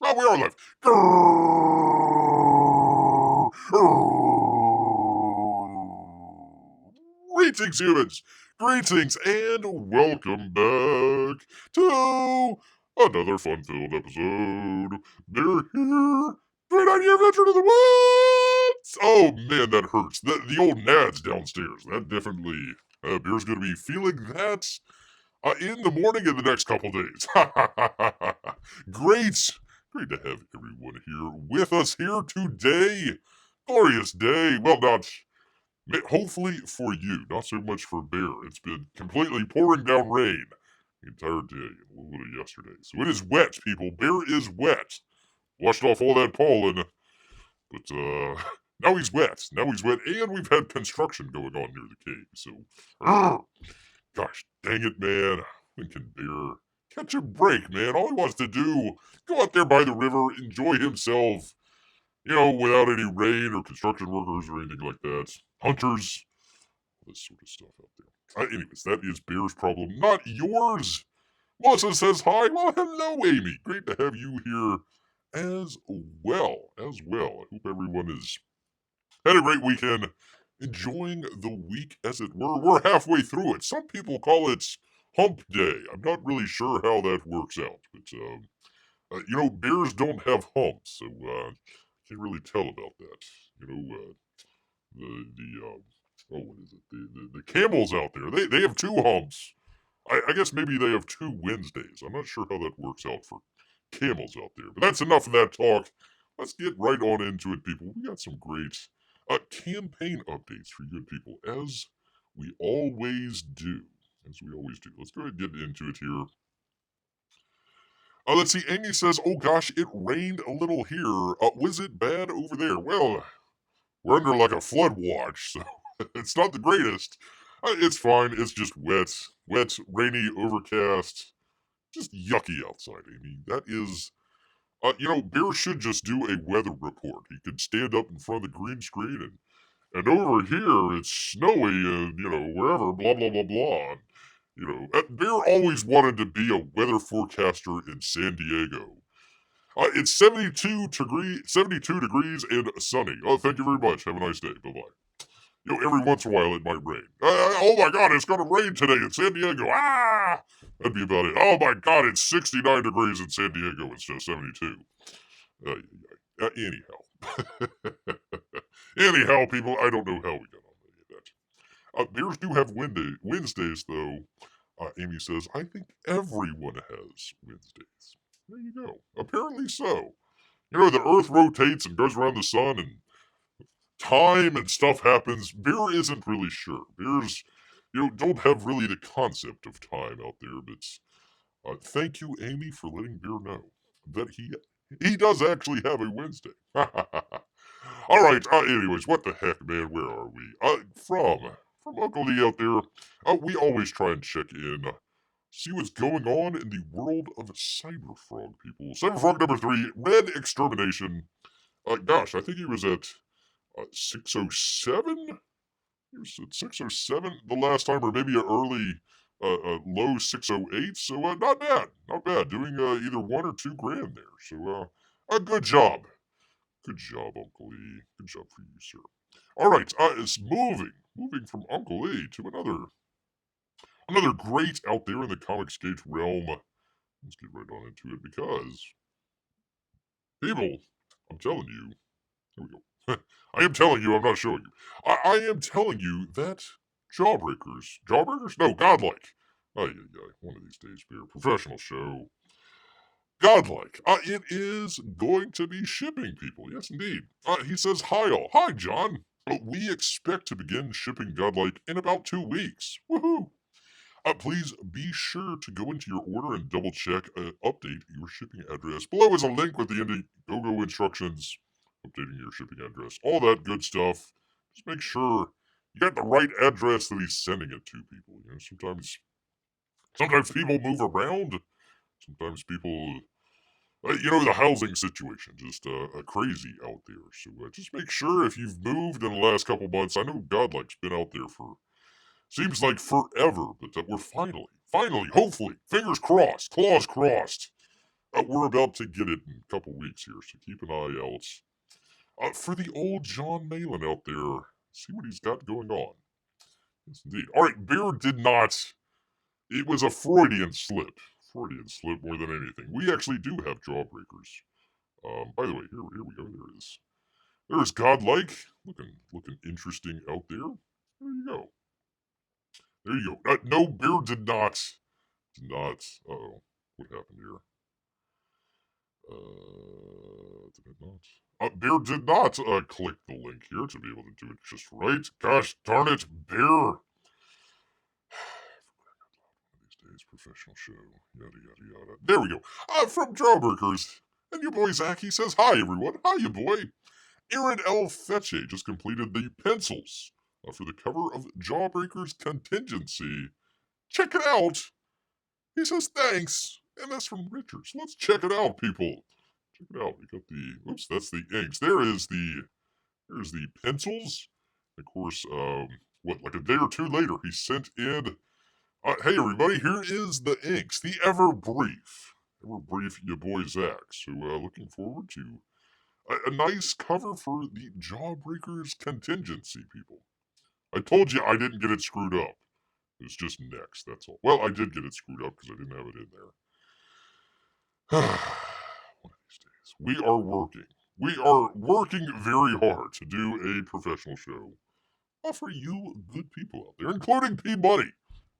Oh, we are live. Greetings, humans. Greetings, and welcome back to another fun-filled episode. They're here. 29-year veteran of the woods. Oh, man, that hurts. The old nads downstairs. That definitely... Beer's going to be feeling that in the morning in the next couple days. Great to have everyone here with us here today. Glorious day. Well, not hopefully for you, not so much for Bear. It's been completely pouring down rain the entire day and a little bit of yesterday. So it is wet, people. Bear is wet. Washed off all that pollen, but now he's wet. Now he's wet, and we've had construction going on near the cave. So, gosh dang it, man. When can Bear catch a break, man? All he wants to do, go out there by the river, enjoy himself, without any rain or construction workers or anything like that. Hunters, all this sort of stuff out there. Anyways, that is Bear's problem, not yours. Melissa says hi. Well, hello, Amy. Great to have you here as well. I hope everyone has had a great weekend, enjoying the week as it were. We're halfway through it. Some people call it hump day. I'm not really sure how that works out, but bears don't have humps, so can't really tell about that. What is it? The camels out there, they have two humps. I guess maybe they have two Wednesdays. I'm not sure how that works out for camels out there. But that's enough of that talk. Let's get right on into it, people. We got some great campaign updates for you people, as we always do. Let's go ahead and get into it here. Let's see. Amy says, oh gosh, it rained a little here. Was it bad over there? Well, we're under like a flood watch, so it's not the greatest. It's fine. It's just wet, rainy, overcast. Just yucky outside, Amy. That is... Bear should just do a weather report. He could stand up in front of the green screen and over here it's snowy and, wherever, blah, blah, blah, blah. Bear always wanted to be a weather forecaster in San Diego. It's 72 degrees and sunny. Oh, thank you very much. Have a nice day. Bye-bye. Every once in a while it might rain. Oh my god, it's gonna rain today in San Diego. Ah! That'd be about it. Oh my god, it's 69 degrees in San Diego instead of 72. Anyhow, people, I don't know how we got on any of that. Bears do have Wednesdays, though. Amy says, I think everyone has Wednesdays. There you go. Apparently so. The Earth rotates and goes around the sun, and time and stuff happens. Bear isn't really sure. Bears, don't have really the concept of time out there, but thank you, Amy, for letting Bear know that he does actually have a Wednesday. All right, anyways, what the heck, man, where are we? From Uncle Lee out there, we always try and check in, see what's going on in the world of CyberFrog, people. CyberFrog number 3, Red Extermination. Gosh, I think he was at 607? He was at 607 the last time, or maybe an early low 608. So not bad. Doing either 1 or 2 grand there. So good job. Good job, Uncle E. Good job for you, sir. All right, it's moving from Uncle E to another great out there in the Comicsgate realm. Let's get right on into it, because people, I'm telling you, here we go. I am telling you, I'm not showing you. I am telling you that Jawbreakers? No, Godlike. One of these days, be a professional show. Godlike. It is going to be shipping, people. Yes, indeed. He says, hi all. Hi, John. We expect to begin shipping Godlike in about 2 weeks. Woohoo! Please be sure to go into your order and double-check, update your shipping address. Below is a link with the Indiegogo instructions, updating your shipping address, all that good stuff. Just make sure you got the right address that he's sending it to, people. Sometimes people move around. Sometimes people, the housing situation, just crazy out there. So just make sure if you've moved in the last couple months. I know Godlike's been out there for, seems like forever, but we're finally, hopefully, fingers crossed, claws crossed, We're about to get it in a couple weeks here, so keep an eye out for the old John Malin out there. See what he's got going on. Yes, indeed. All right, Bear did not. It was a Freudian slip. Freudian slip more than anything. We actually do have Jawbreakers. By the way, here we go. There it is. There's Godlike, looking interesting out there. There you go. There you go. No, Bear did not. Uh-oh. What happened here? Did it not? Bear did not click the link here to be able to do it just right. Gosh darn it, Bear. These days, professional show. Yada, yada, yada. There we go. From Jawbreakers. And your boy Zach, he says, hi, everyone. Hi, you boy. Aaron L. Fetche just completed the pencils for the cover of Jawbreakers Contingency. Check it out. He says, thanks. And that's from Richards. Let's check it out, people. Check it out. We got the, oops, that's the inks. There's the pencils. Of course, like a day or two later, he sent in, hey, everybody, here is the inks. The ever brief, your boy Zach. So, looking forward to a nice cover for the Jawbreakers Contingency, people. I told you I didn't get it screwed up. It's just next, that's all. Well, I did get it screwed up because I didn't have it in there. One of these days. We are working very hard to do a professional show for you good people out there, including P-Buddy.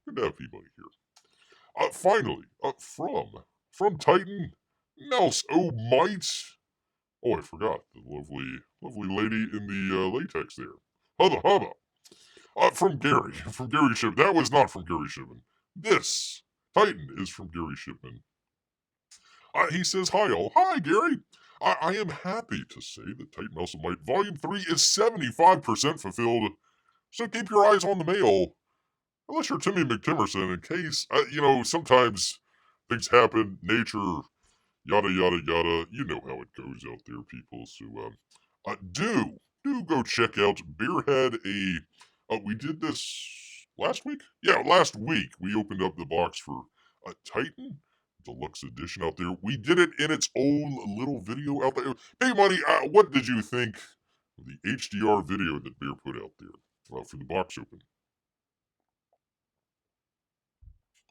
Good to have P-Buddy here. Finally, from Titan, Mouse O'Might. Oh, I forgot the lovely lady in the latex there. Hubba hubba. From Gary Shipman. That was not from Gary Shipman. This Titan is from Gary Shipman. He says, hi all. Hi, Gary. I am happy to say that Titan Mouse and Might Volume 3 is 75% fulfilled, so keep your eyes on the mail. Unless you're Timmy McTimerson, in case, sometimes things happen, nature, yada, yada, yada. You know how it goes out there, people. So, do go check out Beerhead. We did this last week? Yeah, last week we opened up the box for a Titan Deluxe Edition out there. We did it in its own little video out there. Hey, Money, what did you think of the HDR video that Bear put out there for the box open?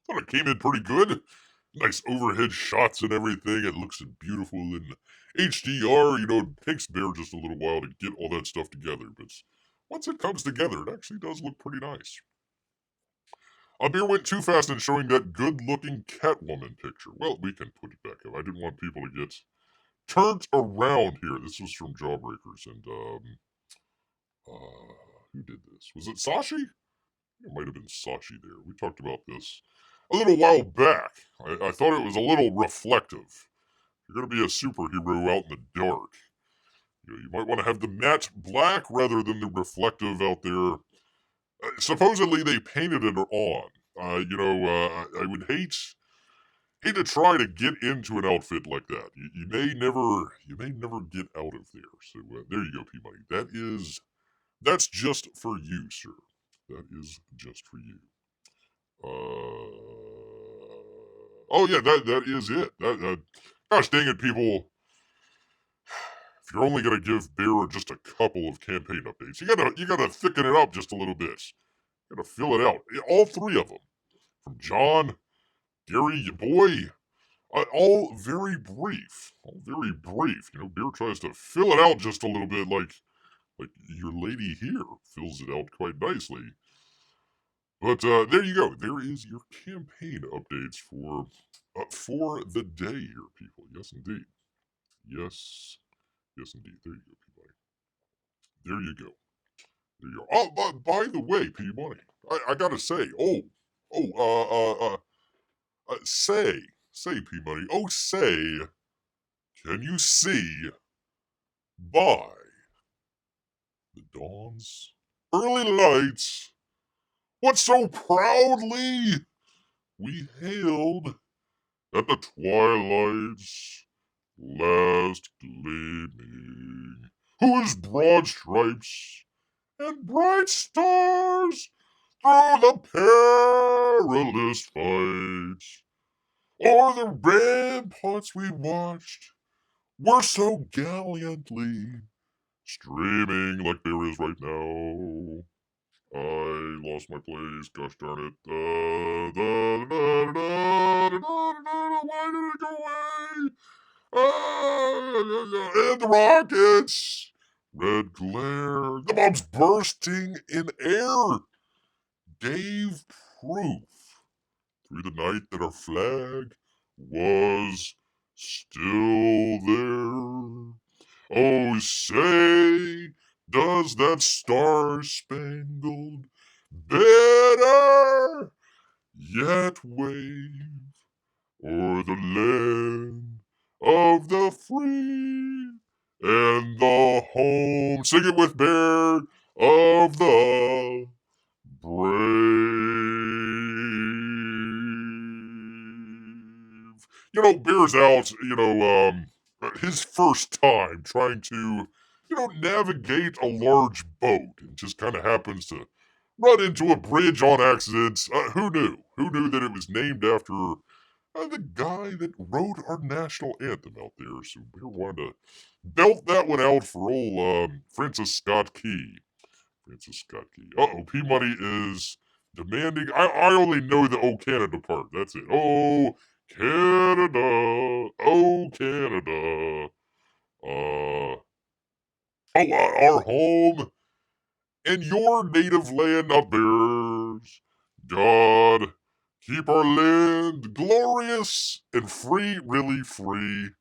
Thought it came in pretty good. Nice overhead shots and everything. It looks beautiful in HDR. It takes Bear just a little while to get all that stuff together, but once it comes together, it actually does look pretty nice. Bear went too fast in showing that good-looking Catwoman picture. Well, we can put it back up. I didn't want people to get turned around here. This was from Jawbreakers, and who did this? Was it Sashi? It might have been Sashi there. We talked about this a little while back. I thought it was a little reflective. You're going to be a superhero out in the dark. You might want to have the matte black rather than the reflective out there. Supposedly they painted it on. I would hate to try to get into an outfit like that. You may never get out of there. So there you go, P-Money. That's just for you, sir. That is just for you. Oh yeah, that is it. Gosh dang it, people. If you're only gonna give Bear just a couple of campaign updates, you gotta thicken it up just a little bit. You gotta fill it out. All three of them, from John, Gary, your boy, all very brief. All very brief. Bear tries to fill it out just a little bit, like your lady here fills it out quite nicely. But there you go. There is your campaign updates for the day here, people. Yes, indeed. Yes, indeed. There you go, P-Money. There you go. There you go. Oh, but by the way, P-Money, I gotta say, say, P-Money, say, can you see by the dawn's early lights what so proudly we hailed at the twilight's last gleaming, whose broad stripes and bright stars through the perilous fight O'er the ramparts we watched were so gallantly streaming like there is right now. I lost my place, gosh darn it. Why did it go away? And the rockets! Red glare. The bombs bursting in air gave proof through the night that our flag was still there. Oh, say, does that star-spangled banner yet wave o'er the land of the free and the home? Sing it with Berg of the brave. Bear's out, his first time trying to, navigate a large boat and just kind of happens to run into a bridge on accident. Who knew? Who knew that it was named after the guy that wrote our national anthem out there? So Bear wanted to belt that one out for old Francis Scott Key. Francis Scott Key. Uh-oh, P-Money is demanding. I only know the "Oh Canada" part. That's it. Oh Canada, oh Canada. Our home and your native land of bears. God, keep our land glorious and free, really free.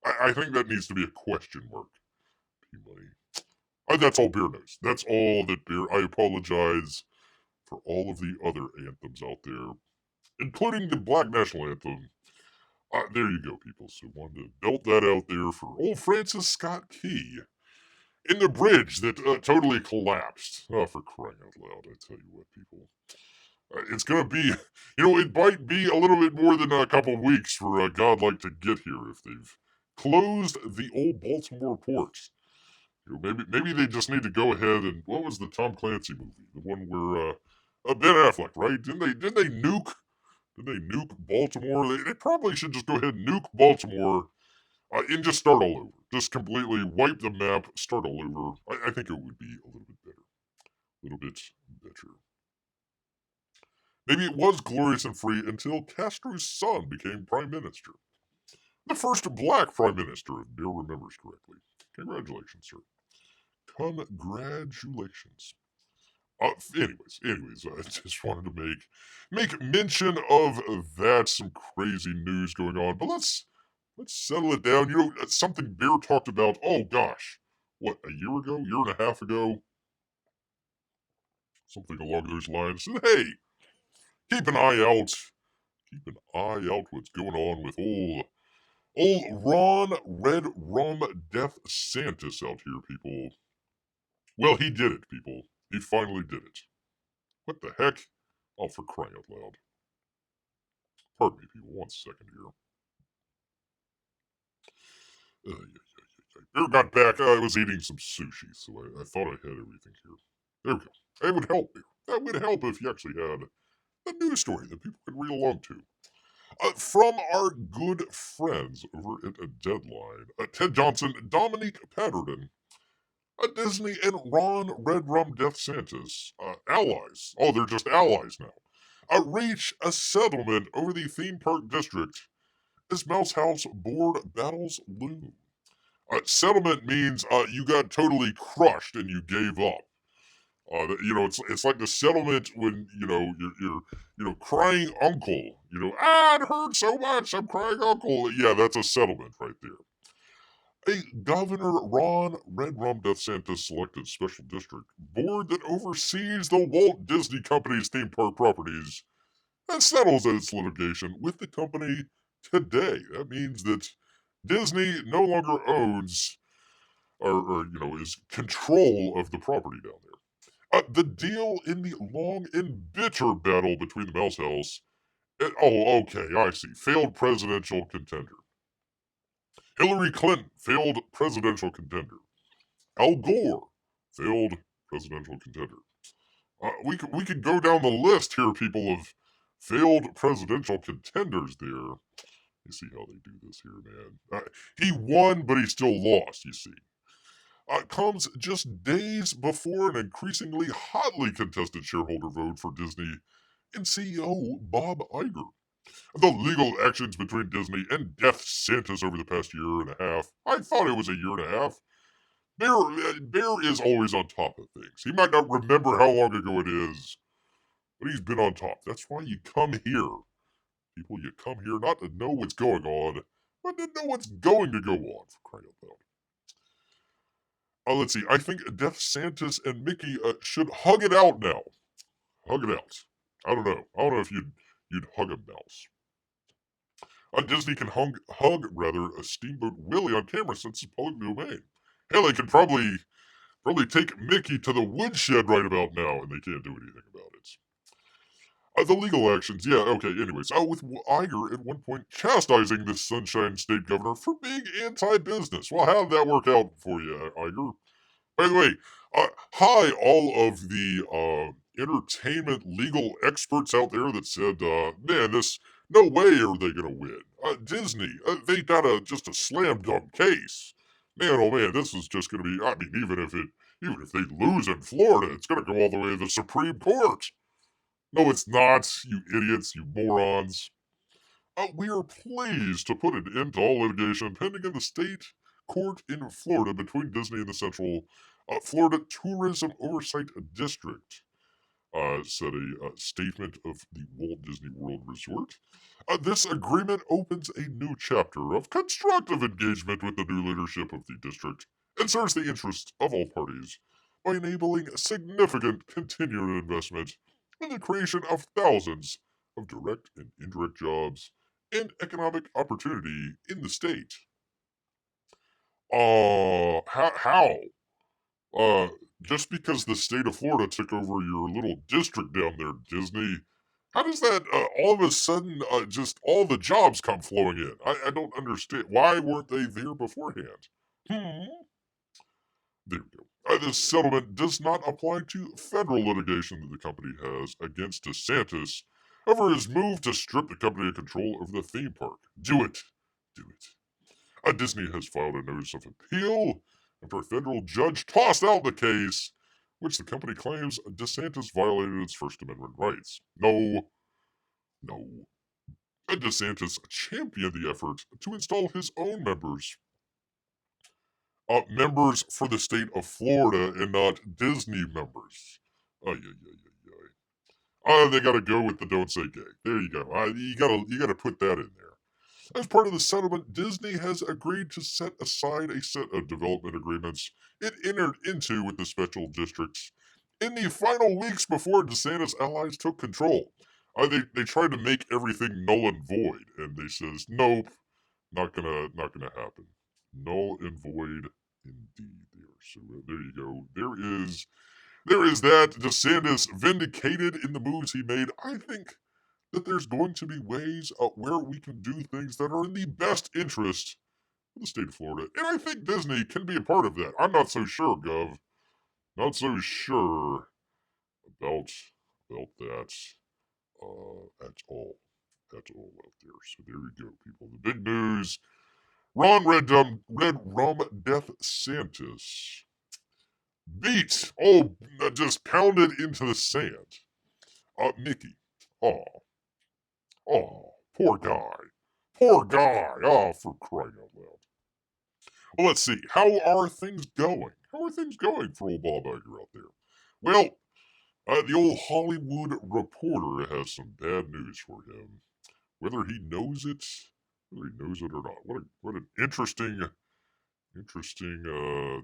I think that needs to be a question mark. P-Money. That's all Bear knows. That's all that Bear. I apologize for all of the other anthems out there, including the Black National Anthem. There you go, people. So wanted to belt that out there for old Francis Scott Key in the bridge that totally collapsed. Oh, for crying out loud! I tell you what, people. It's gonna be, it might be a little bit more than a couple weeks for Godlike to get here if they've closed the old Baltimore ports. Maybe they just need to go ahead and what was the Tom Clancy movie? The one where Ben Affleck, right? Didn't they nuke? Did they nuke Baltimore? They probably should just go ahead and nuke Baltimore and just start all over. Just completely wipe the map, start all over. I think it would be a little bit better. A little bit better. Maybe it was glorious and free until Castro's son became prime minister. The first black prime minister, if Bill remembers correctly. Congratulations, sir. Congratulations. Anyways, I just wanted to make mention of that. Some crazy news going on, but let's settle it down. Something Bear talked about. Oh gosh, what, a year ago, year and a half ago, something along those lines. And hey, keep an eye out. Keep an eye out what's going on with old Ron Red Rum Death Santis out here, people. Well, he did it, people. He finally did it. What the heck? Oh, for crying out loud. Pardon me, people. 1 second here. Bear got back. I was eating some sushi, so I thought I had everything here. There we go. It would help, Bear. That would help if you actually had a news story that people could read along to. From our good friends over at Deadline, Ted Johnson, Dominique Patterson, Disney, and Ron Red Rum Death Santis, allies. Oh, they're just allies now. Reach a settlement over the theme park district as Mouse House board battles loom. Settlement means you got totally crushed and you gave up. It's like the settlement when you're crying uncle. It hurts so much. I'm crying uncle. Yeah, that's a settlement right there. A Governor Ron Red Rum DeSantis selected special district board that oversees the Walt Disney Company's theme park properties and settles its litigation with the company today. That means that Disney no longer owns or is control of the property down there. The deal in the long and bitter battle between the Mouse House and, oh, okay, I see, failed presidential contender. Hillary Clinton, failed presidential contender. Al Gore, failed presidential contender. We could go down the list here, people, of failed presidential contenders there. You see how they do this here, man. He won, but he still lost, you see. Comes just days before an increasingly hotly contested shareholder vote for Disney and CEO Bob Iger. The legal actions between Disney and Death Santis over the past year and a half, I thought it was a year and a half. Bear is always on top of things. He might not remember how long ago it is, but he's been on top. That's why you come here. People, you come here not to know what's going on, but to know what's going to go on, for crying out loud. Let's see. I think Death Santis and Mickey should hug it out now. Hug it out. I don't know. I don't know if you'd hug a mouse. Disney can hug a Steamboat Willie on camera since it's public domain. Hell, they could probably take Mickey to the woodshed right about now, and they can't do anything about it. The legal actions, yeah, okay, anyways. With Iger at one point chastising the Sunshine State governor for being anti-business. Well, how did that work out for you, Iger? By the way, hi, all of the entertainment legal experts out there that said, man, no way are they going to win. Disney, they got just a slam dunk case. Man, oh man, this is just going to be, I mean, even if they lose in Florida, it's going to go all the way to the Supreme Court. No, it's not, you idiots, you morons. We are pleased to put an end to all litigation pending in the state court in Florida between Disney and the Central Florida Tourism Oversight District, said a statement of the Walt Disney World Resort. This agreement opens a new chapter of constructive engagement with the new leadership of the district and serves the interests of all parties by enabling significant continued investment in the creation of thousands of direct and indirect jobs and economic opportunity in the state. How? Uh, just because the state of Florida took over your little district down there, Disney, how does that all of a sudden just all the jobs come flowing in? I don't understand. Why weren't they there beforehand? There we go. This settlement does not apply to federal litigation that the company has against DeSantis over his move to strip the company of control over the theme park. Do it. Do it. Disney has filed a notice of appeal after a federal judge tossed out the case, which the company claims DeSantis violated its First Amendment rights. No. DeSantis championed the effort to install his own members for the state of Florida and not Disney members. They gotta go with the don't say gay. There you go. You gotta put that in there. As part of the settlement, Disney has agreed to set aside a set of development agreements it entered into with the special districts in the final weeks before DeSantis' allies took control. They tried to make everything null and void, and they says nope, not gonna happen. Null and void indeed. So there you go. There is that. DeSantis vindicated in the moves he made. I think that there's going to be ways where we can do things that are in the best interest of the state of Florida. And I think Disney can be a part of that. I'm not so sure, Gov. Not so sure about that at all. At all out there. So there you go, people. The big news. Red Rum Death Santis beat. Just pounded into the sand. Mickey. Poor guy. Poor guy. For crying out loud. Well, let's see. How are things going? How are things going for old Bob Iger out there? Well, the old Hollywood Reporter has some bad news for him. Whether he knows it or not. What an interesting thing there.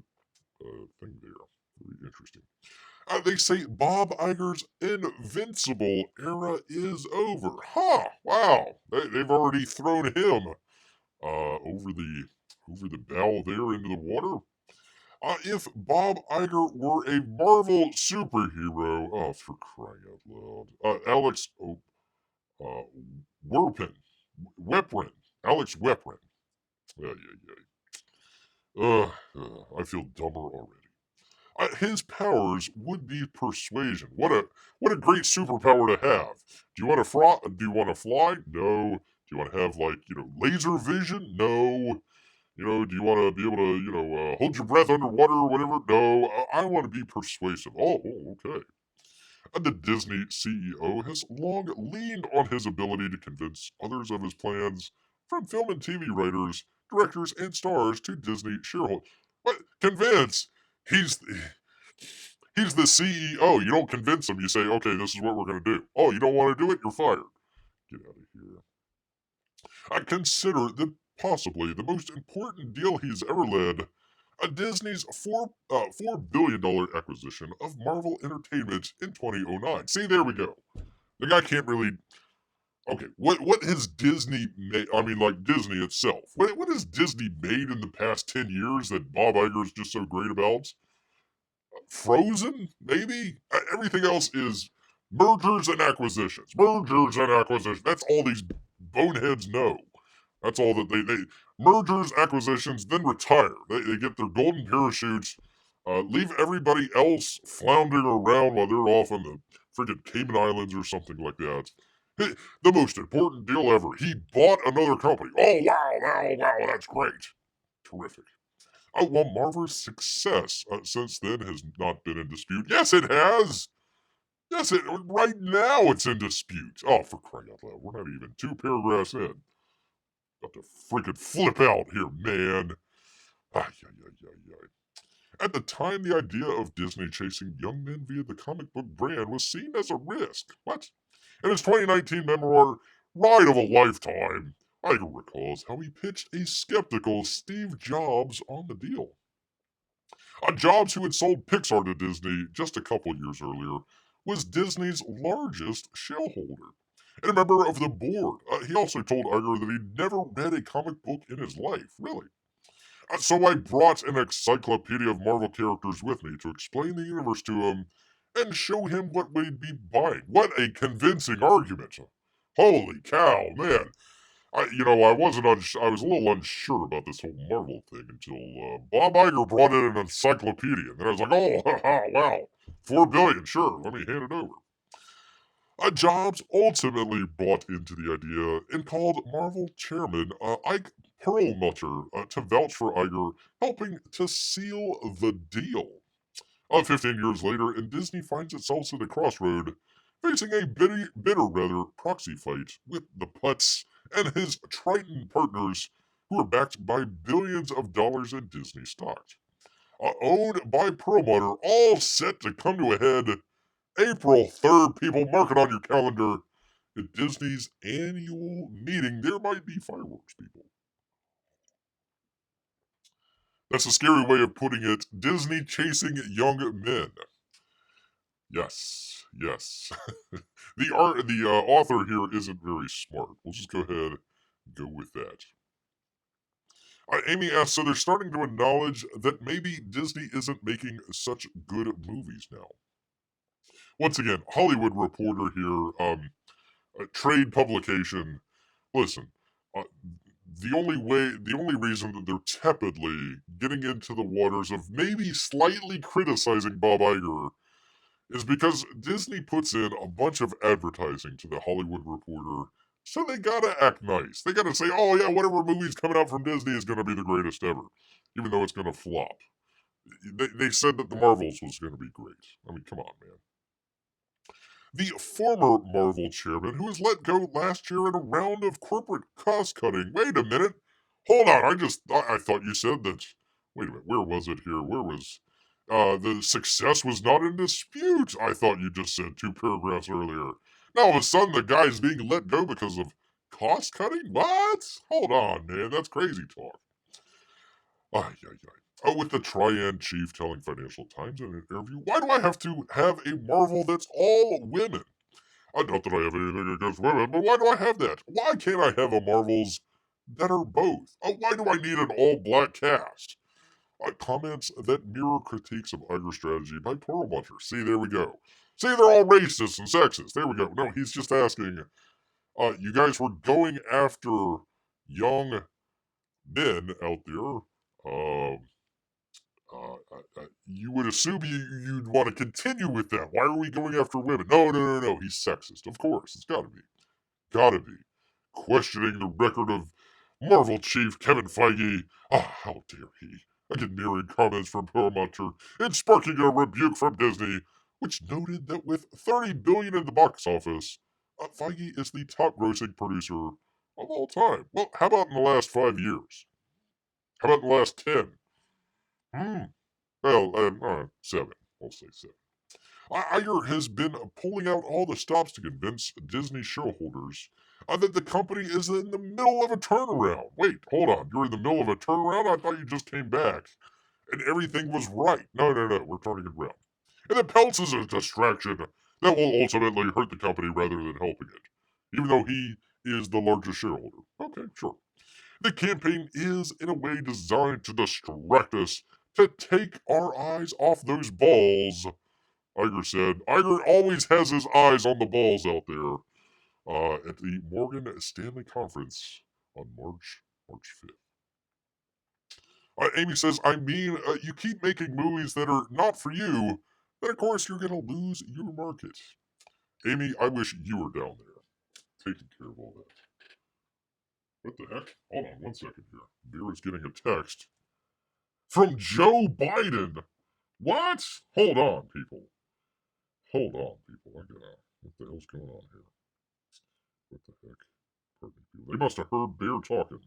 Very interesting. They say Bob Iger's invincible era is over. Wow. They've already thrown him over the bow there into the water. If Bob Iger were a Marvel superhero, for crying out loud, Alex Alex Weprin. Yeah. I feel dumber already. His powers would be persuasion. What a great superpower to have. Do you want to Do you want to fly? No. Do you want to have laser vision? No. Do you want to be able to hold your breath underwater or whatever? No. I want to be persuasive. Okay. The Disney CEO has long leaned on his ability to convince others of his plans, from film and TV writers, directors, and stars to Disney shareholders. What? Convince? He's he's the CEO. You don't convince him. You say, okay, this is what we're going to do. Oh, you don't want to do it? You're fired. Get out of here. I consider that possibly the most important deal he's ever led, Disney's $4 billion acquisition of Marvel Entertainment in 2009. See, there we go. The guy can't really. Okay, what has Disney made? I mean, like Disney itself. What has Disney made in the past 10 years that Bob Iger is just so great about? Frozen, maybe? Everything else is mergers and acquisitions. Mergers and acquisitions. That's all these boneheads know. That's all that they mergers, acquisitions, then retire. They get their golden parachutes, leave everybody else floundering around while they're off on the friggin' Cayman Islands or something like that. The most important deal ever. He bought another company. Oh, wow, that's great. Terrific. While Marvel's success since then has not been in dispute. Yes, it has. Yes, right now it's in dispute. Oh, for crying out loud. We're not even 2 paragraphs in. Got to freaking flip out here, man. Ay, ay, ay, ay, ay. At the time, the idea of Disney chasing young men via the comic book brand was seen as a risk. What? In his 2019 memoir, Ride of a Lifetime, Iger recalls how he pitched a skeptical Steve Jobs on the deal. Jobs, who had sold Pixar to Disney just a couple years earlier, was Disney's largest shareholder and a member of the board. He also told Iger that he'd never read a comic book in his life, really. So I brought an encyclopedia of Marvel characters with me to explain the universe to him and show him what we'd be buying. What a convincing argument! Holy cow, man! I wasn't I was a little unsure about this whole Marvel thing until Bob Iger brought in an encyclopedia. And then I was like, oh, wow, $4 billion, sure, let me hand it over. Jobs ultimately bought into the idea and called Marvel chairman Ike Perlmutter to vouch for Iger, helping to seal the deal. 15 years later, and Disney finds itself at a crossroad, facing a bitter proxy fight with the Putz and his Triton partners, who are backed by billions of dollars in Disney stock. Owned by Perlmutter, all set to come to a head April 3rd, people, mark it on your calendar. At Disney's annual meeting, there might be fireworks, people. That's a scary way of putting it. Disney chasing young men. Yes. The author here isn't very smart. We'll just go ahead and go with that. Amy asks, so they're starting to acknowledge that maybe Disney isn't making such good movies now. Once again, Hollywood Reporter here, trade publication. Listen, the only reason that they're tepidly getting into the waters of maybe slightly criticizing Bob Iger is because Disney puts in a bunch of advertising to the Hollywood Reporter, so they gotta act nice. They gotta say, oh yeah, whatever movie's coming out from Disney is gonna be the greatest ever, even though it's gonna flop. They said that the Marvels was gonna be great. I mean, come on, man. The former Marvel chairman, who was let go last year in a round of corporate cost cutting. Wait a minute. Hold on. I thought you said that. Wait a minute. Where was it here? Where was. The success was not in dispute. I thought you just said 2 paragraphs earlier. Now all of a sudden the guy's being let go because of cost cutting? What? Hold on, man. That's crazy talk. Ay, ay, ay. With the Triad chief telling Financial Times in an interview, why do I have to have a Marvel that's all women? Not that I have anything against women, but why do I have that? Why can't I have a Marvels that are both? Why do I need an all-black cast? Comments that mirror critiques of Iger's strategy by Perlmutter. See, there we go. See, they're all racist and sexist. There we go. No, he's just asking, you guys were going after young men out there. You would assume you'd want to continue with that. Why are we going after women? No. He's sexist. Of course. It's gotta be. Gotta be. Questioning the record of Marvel chief Kevin Feige. How dare he? Ignoring comments from Paramount and sparking a rebuke from Disney, which noted that with $30 billion in the box office, Feige is the top-grossing producer of all time. Well, how about in the last 5 years? How about in the last 10? Well, 7. We'll say 7. Iger has been pulling out all the stops to convince Disney shareholders that the company is in the middle of a turnaround. Wait, hold on. You're in the middle of a turnaround? I thought you just came back and everything was right. No. We're turning it around. And the Peltz is a distraction that will ultimately hurt the company rather than helping it, even though he is the largest shareholder. Okay, sure. The campaign is, in a way, designed to distract us, to take our eyes off those balls. Iger said. Iger always has his eyes on the balls out there at the Morgan Stanley Conference on March 5th. Amy says, you keep making movies that are not for you, then of course you're going to lose your market. Amy, I wish you were down there, taking care of all that. What the heck? Hold on 1 second here. Beer is getting a text from Joe Biden. What? Hold on, people. I gotta. What the hell's going on here? What the heck? Pardon me, people. They must have heard Bear talking.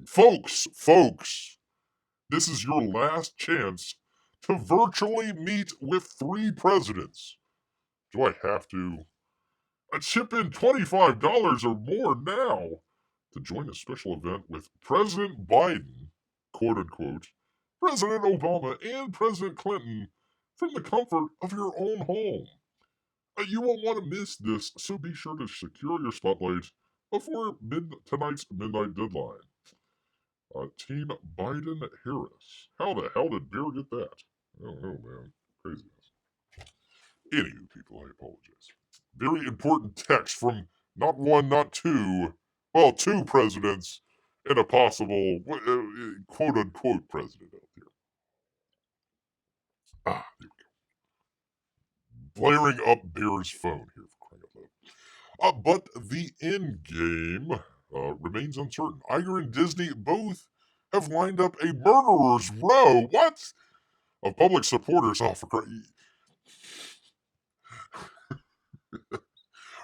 Folks, this is your last chance to virtually meet with 3 presidents. Do I have to chip in $25 or more now to join a special event with President Biden, quote unquote, President Obama, and President Clinton from the comfort of your own home? You won't want to miss this, so be sure to secure your spotlight before tonight's midnight deadline. Team Biden-Harris. How the hell did Bear get that? I don't know, man. Craziness. Anywho, people, I apologize. Very important text from not 1, not 2, well, 2 presidents and a possible quote-unquote president out there. There we go. Blaring up Bear's phone here for crying out loud. But the end game remains uncertain. Iger and Disney both have lined up a murderer's row. What? Of public supporters.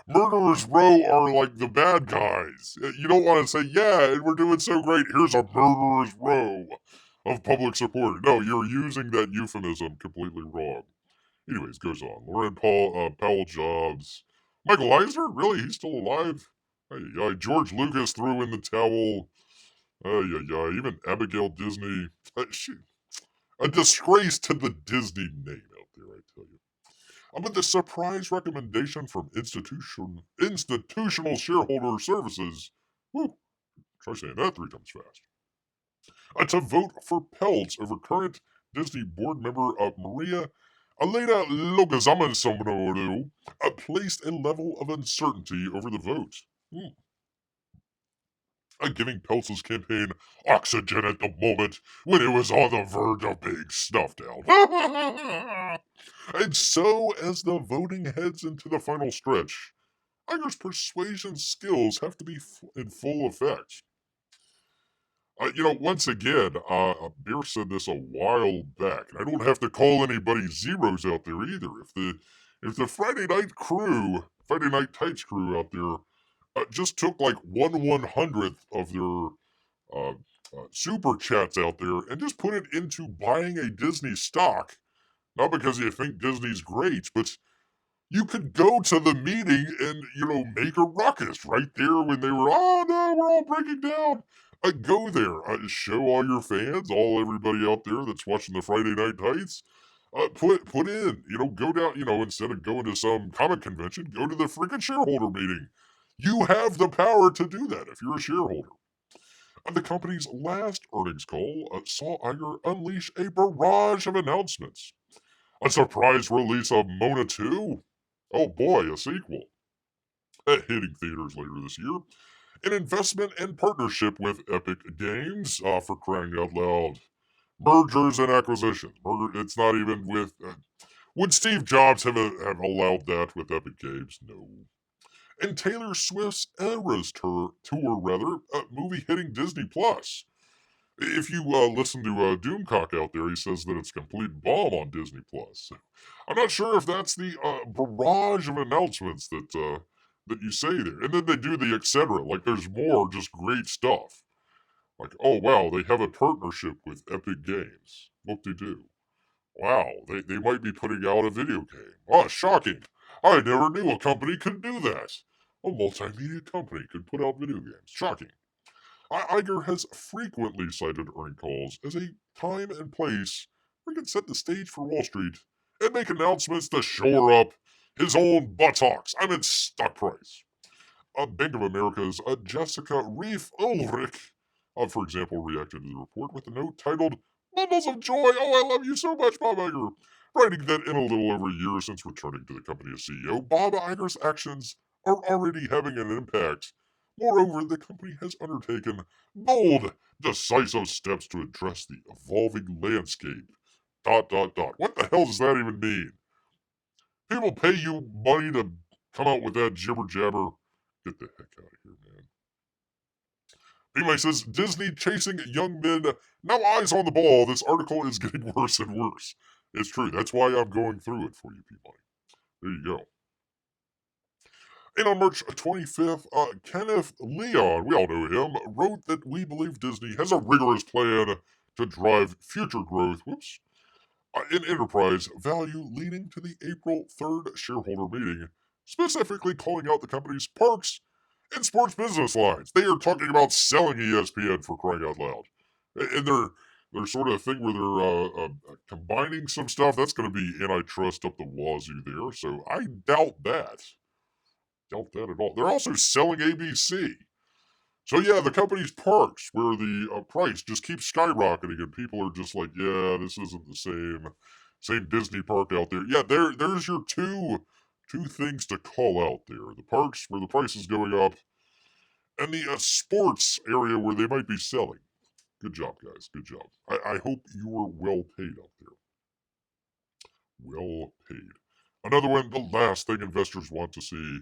Murderer's row are like the bad guys. You don't want to say, yeah, and we're doing so great. Here's a murderer's row of public supporters. No, you're using that euphemism completely wrong. Anyways, goes on. Lauren Powell Jobs. Michael Eisner? Really? He's still alive? George Lucas threw in the towel. Even Abigail Disney. A disgrace to the Disney name out there, I tell you. But the surprise recommendation from institutional shareholder services. Woo, try saying that 3 times fast. To vote for Peltz over current Disney board member Maria Elena Logazamensomoro placed a level of uncertainty over the vote. Giving Peltz's campaign oxygen at the moment when it was on the verge of being snuffed out. And so, as the voting heads into the final stretch, Iger's persuasion skills have to be in full effect. Once again, Beer said this a while back, and I don't have to call anybody zeros out there either. If the Friday Night Tights crew out there just took like 1/100th of their super chats out there and just put it into buying a Disney stock, not because you think Disney's great, but you could go to the meeting and, make a ruckus right there when they were, oh no, we're all breaking down. Go there, show all your fans, everybody out there that's watching the Friday Night Tights, put in, go down, instead of going to some comic convention, go to the freaking shareholder meeting. You have the power to do that if you're a shareholder. The company's last earnings call saw Iger unleash a barrage of announcements. A surprise release of Mona 2? Oh boy, a sequel. Hitting theaters later this year. An investment and partnership with Epic Games, for crying out loud. Mergers and acquisitions. It's not even with. Would Steve Jobs have allowed that with Epic Games? No. And Taylor Swift's Eras tour, movie hitting Disney Plus. If you listen to Doomcock out there, he says that it's a complete bomb on Disney Plus. I'm not sure if that's the barrage of announcements that you say there, and then they do the etc. Like there's more just great stuff. Like, oh wow, they have a partnership with Epic Games. What they do? Wow, they might be putting out a video game. Oh, shocking! I never knew a company could do that. A multimedia company could put out video games. Shocking. Iger has frequently cited earning calls as a time and place where he can set the stage for Wall Street and make announcements to shore up his own buttocks. I mean, stock price. Bank of America's Jessica Reef Ulrich, for example, reacted to the report with a note titled Bundles of Joy. Oh, I love you so much, Bob Iger. Writing that in a little over a year since returning to the company as CEO, Bob Iger's actions are already having an impact. Moreover, the company has undertaken bold, decisive steps to address the evolving landscape. ... What the hell does that even mean? People pay you money to come out with that jibber jabber. Get the heck out of here, man. Anyway, says Disney chasing young men. Now eyes on the ball. This article is getting worse and worse. It's true. That's why I'm going through it for you people. There you go. And on March 25th, Kenneth Leon, we all know him, wrote that we believe Disney has a rigorous plan to drive future growth. In enterprise value leading to the April 3rd shareholder meeting, specifically calling out the company's parks and sports business lines. They are talking about selling ESPN, for crying out loud. And they're sort of thing where they're combining some stuff. That's going to be antitrust up the wazoo there. So I doubt that. Doubt that at all. They're also selling ABC. So yeah, the company's parks, where the price just keeps skyrocketing, and people are just like, yeah, this isn't the same Disney park out there. Yeah, there's your two things to call out there: the parks where the price is going up, and the sports area where they might be selling. Good job, guys. Good job. I hope you were well paid out there. Well paid. Another one, the last thing investors want to see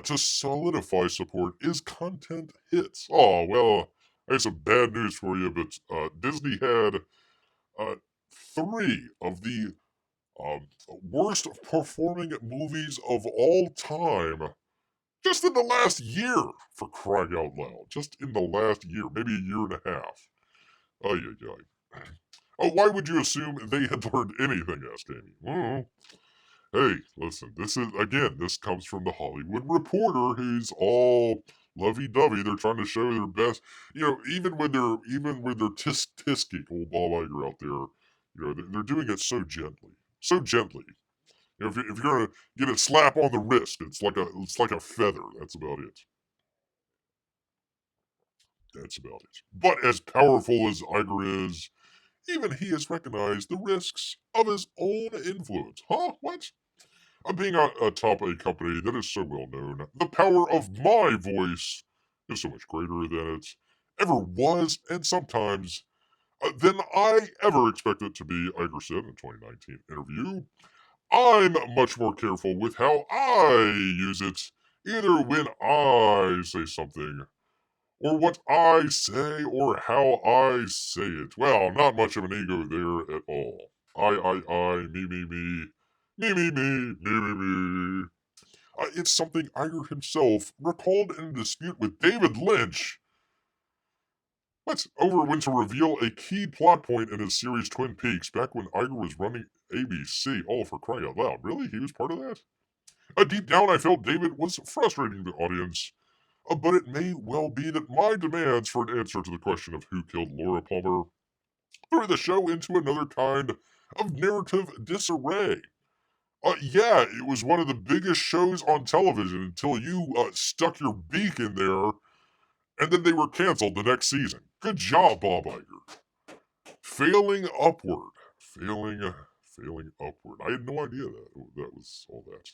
to solidify support is content hits. Oh, well, I have some bad news for you, but Disney had three of the worst performing movies of all time just in the last year, for crying out loud. Just in the last year, maybe a year and a half. Oh, yeah. Oh, why would you assume they had learned anything, asked Amy. Hey, listen, this comes from the Hollywood Reporter, who's all lovey-dovey. They're trying to show their best. Even when they're tisk-tisking old Bob Iger out there, they're doing it so gently. So gently. If you're gonna get a slap on the wrist, it's like a feather. That's about it. That's about it. But as powerful as Iger is, even he has recognized the risks of his own influence. Huh? What? Being atop a company that is so well known, the power of my voice is so much greater than it ever was, and sometimes than I ever expected it to be, Iger said in a 2019 interview. I'm much more careful with how I use it, either when I say something, or what I say, or how I say it. Well, not much of an ego there at all. Me. Me, me, me, me, me, me. It's something Iger himself recalled in a dispute with David Lynch. Went to reveal a key plot point in his series Twin Peaks back when Iger was running ABC. Oh, for crying out loud. Really? He was part of that? Deep down, I felt David was frustrating the audience. But it may well be that my demands for an answer to the question of who killed Laura Palmer threw the show into another kind of narrative disarray. Yeah, it was one of the biggest shows on television until you stuck your beak in there, and then they were canceled the next season. Good job, Bob Iger. Failing upward. Failing upward. I had no idea that was all that.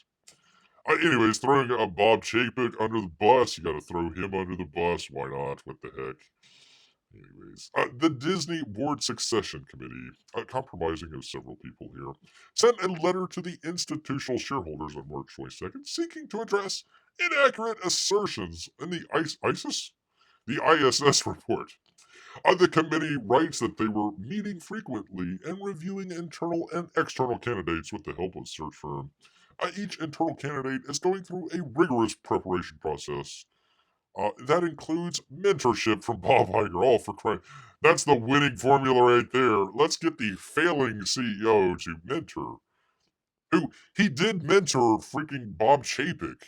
Anyways, throwing Bob Chapek under the bus. You gotta throw him under the bus. Why not? What the heck? Anyways, the Disney Board Succession Committee, compromising of several people here, sent a letter to the institutional shareholders on March 22nd seeking to address inaccurate assertions in the DEIsness report. The committee writes that they were meeting frequently and reviewing internal and external candidates with the help of search firm. Each internal candidate is going through a rigorous preparation process. That includes mentorship from Bob Iger. Oh, for crying! That's the winning formula right there. Let's get the failing CEO to mentor. Who he did mentor freaking Bob Chapek,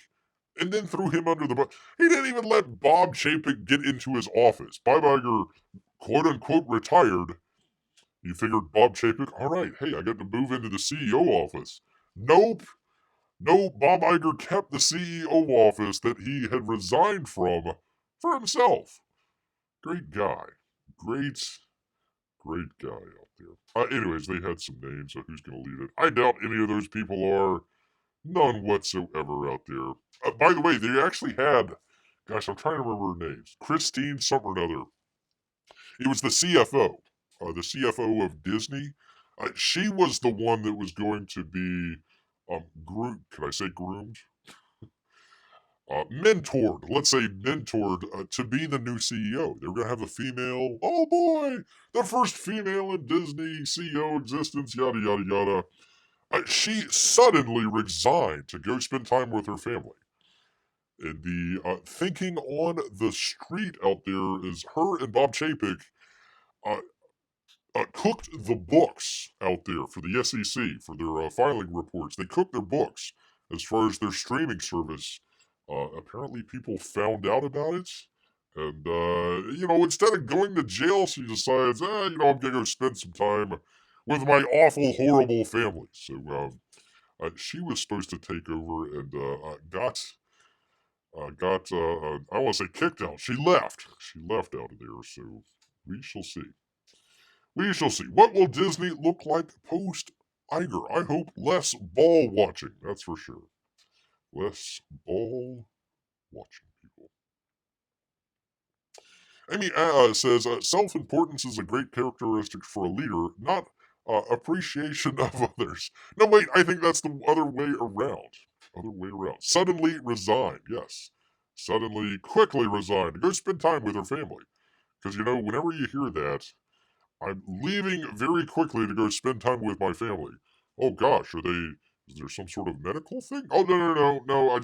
and then threw him under the bus. He didn't even let Bob Chapek get into his office. Bob Iger, quote unquote, retired. You figured Bob Chapek, all right, hey, I got to move into the CEO office. Nope. No, Bob Iger kept the CEO office that he had resigned from for himself. Great guy. Great guy out there. Anyways, they had some names, so who's going to lead it? I doubt any of those people are. None whatsoever out there. By the way, they actually had, gosh, I'm trying to remember her names. Christine something or another. It was the CFO of Disney. She was the one that was going to be groomed. Can I say groomed? Mentored, let's say mentored to be the new CEO. They were going to have a female, oh boy, the first female in Disney CEO existence, yada, yada, yada. She suddenly resigned to go spend time with her family. And the thinking on the street out there is her and Bob Chapek uh, cooked the books out there for the SEC, for their filing reports. They cooked their books as far as their streaming service. Apparently, people found out about it. And, instead of going to jail, she decides, I'm going to go spend some time with my awful, horrible family. So, she was supposed to take over and got I want to say kicked out. She left. She left out of there. So we shall see. We shall see. What will Disney look like post Iger? I hope less ball watching. That's for sure. Less ball watching, people. Amy says self-importance is a great characteristic for a leader, not appreciation of others. No, wait. I think that's the other way around. Other way around. Suddenly resign. Yes. Suddenly, quickly resign to go spend time with her family. Because, whenever you hear that, I'm leaving very quickly to go spend time with my family. Oh gosh, is there some sort of medical thing? Oh, no.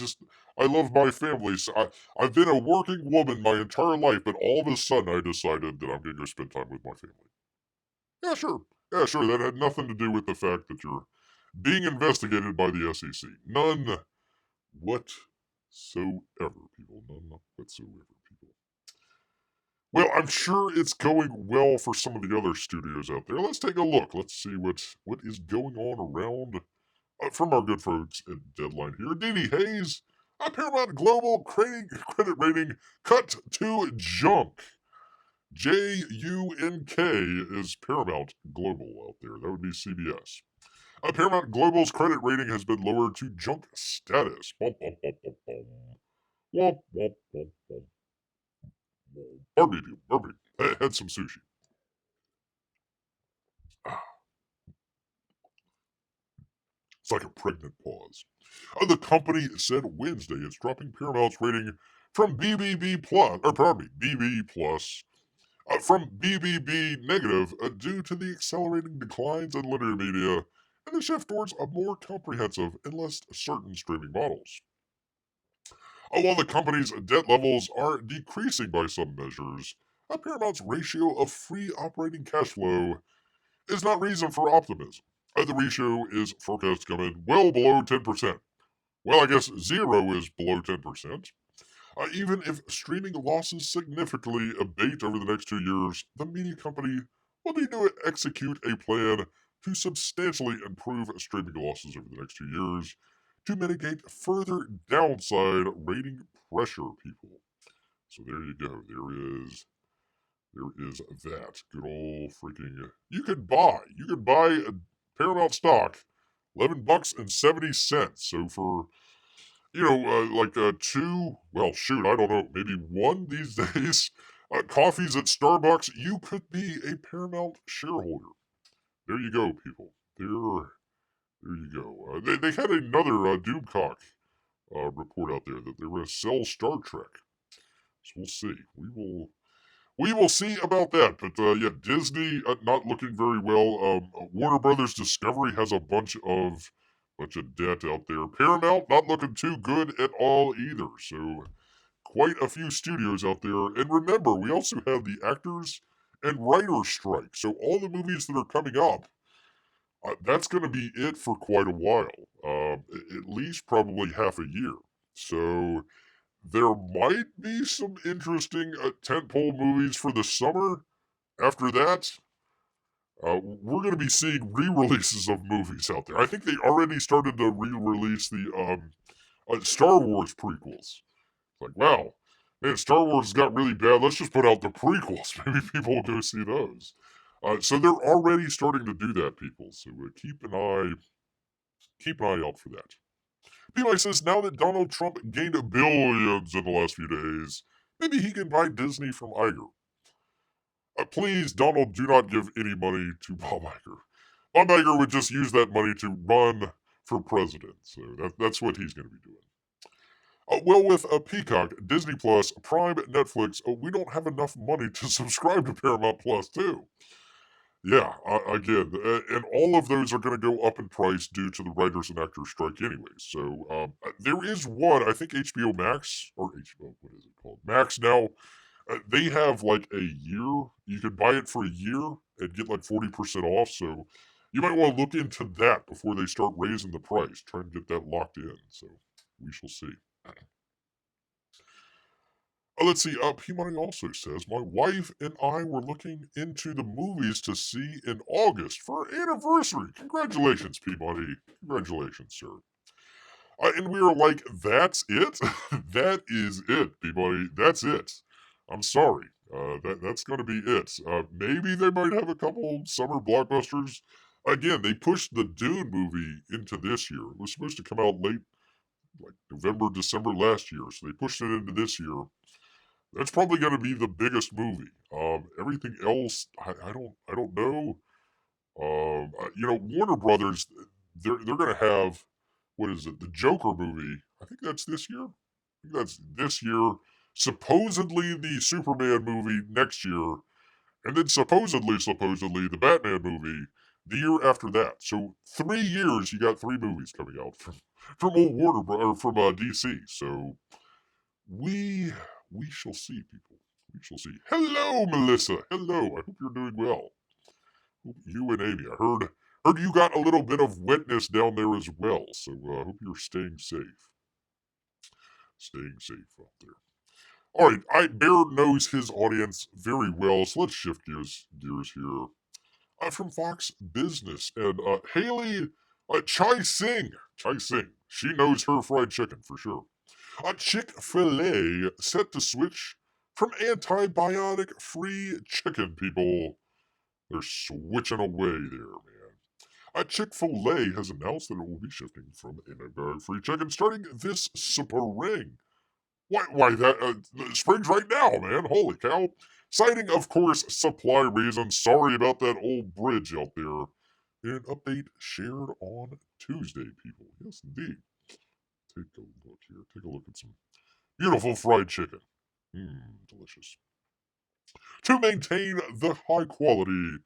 I love my family. So I've been a working woman my entire life, but all of a sudden I decided that I'm going to go spend time with my family. Yeah, sure. Yeah, sure. That had nothing to do with the fact that you're being investigated by the SEC. None whatsoever, people. None whatsoever, people. Well, I'm sure it's going well for some of the other studios out there. Let's take a look. Let's see what is going on around from our good folks at Deadline here. DEIyes, Paramount Global credit rating cut to junk. JUNK is Paramount Global out there. That would be CBS. Paramount Global's credit rating has been lowered to junk status. Womp, womp, womp, womp, womp. Womp, womp, womp, womp. Barbie. Had some sushi. It's like a pregnant pause. The company said Wednesday it's dropping Paramount's rating from BBB plus, or pardon me, BB plus, from BBB negative due to the accelerating declines in linear media and the shift towards a more comprehensive and less certain streaming models. While the company's debt levels are decreasing by some measures, Paramount's ratio of free operating cash flow is not reason for optimism. The ratio is forecast to come in well below 10%. Well, I guess zero is below 10%. Even if streaming losses significantly abate over the next 2 years, the media company will need to execute a plan to substantially improve streaming losses over the next 2 years to mitigate further downside rating pressure, people. So there you go. There is that good old freaking. You could buy a Paramount stock, $11.70. So for like two. Well, shoot, I don't know, maybe one these days. Coffees at Starbucks, you could be a Paramount shareholder. There you go, people. There you go. They had another Doomcock report out there that they were going to sell Star Trek. So we'll see. We will see about that. But yeah, Disney not looking very well. Warner Brothers Discovery has a bunch of debt out there. Paramount not looking too good at all either. So quite a few studios out there. And remember, we also have the actors and writers strike. So all the movies that are coming up, that's going to be it for quite a while. At least probably half a year. So there might be some interesting tentpole movies for the summer. After that, we're going to be seeing re-releases of movies out there. I think they already started to re-release the Star Wars prequels. Like, wow, man, Star Wars got really bad. Let's just put out the prequels. Maybe people will go see those. So they're already starting to do that, people. So keep an eye out for that. Levi says now that Donald Trump gained billions in the last few days, maybe he can buy Disney from Iger. Please, Donald, do not give any money to Bob Iger. Bob Iger would just use that money to run for president. So that's what he's going to be doing. Well, with Peacock, Disney Plus, Prime, Netflix, we don't have enough money to subscribe to Paramount Plus, too. Yeah, again, and all of those are going to go up in price due to the writers and actors strike anyway. So there is one, I think HBO Max, or HBO, what is it called? Max now, they have like a year. You can buy it for a year and get like 40% off. So you might want to look into that before they start raising the price. Try and get that locked in. So we shall see. Let's see. Peabody also says, my wife and I were looking into the movies to see in August for our anniversary. Congratulations, Peabody. Congratulations, sir. And we were like, that's it? That is it, Peabody. That's it. I'm sorry. That's going to be it. Maybe they might have a couple summer blockbusters. Again, they pushed the Dune movie into this year. It was supposed to come out late, like November, December last year. So they pushed it into this year. That's probably going to be the biggest movie. Everything else, I don't know. Warner Brothers, they're going to have, what is it? The Joker movie. I think that's this year. I think that's this year. Supposedly the Superman movie next year, and then supposedly the Batman movie the year after that. So 3 years, you got 3 movies coming out from old Warner or from DC. So we shall see, people. We shall see. Hello, Melissa. Hello. I hope you're doing well. Hope you and Amy. I heard you got a little bit of wetness down there as well. So I hope you're staying safe. Staying safe out there. All right, Bear knows his audience very well, so let's shift gears here. From Fox Business and Haley Chai Singh. She knows her fried chicken for sure. Chick-fil-A set to switch from antibiotic-free chicken, people. They're switching away there, man. Chick-fil-A has announced that it will be shifting from antibiotic-free chicken starting this spring. Why that spring's right now, man. Holy cow. Citing, of course, supply reasons. Sorry about that old bridge out there. In an update shared on Tuesday, people. Yes, indeed. Take a look here. Take a look at some beautiful fried chicken. Delicious. To maintain the high quality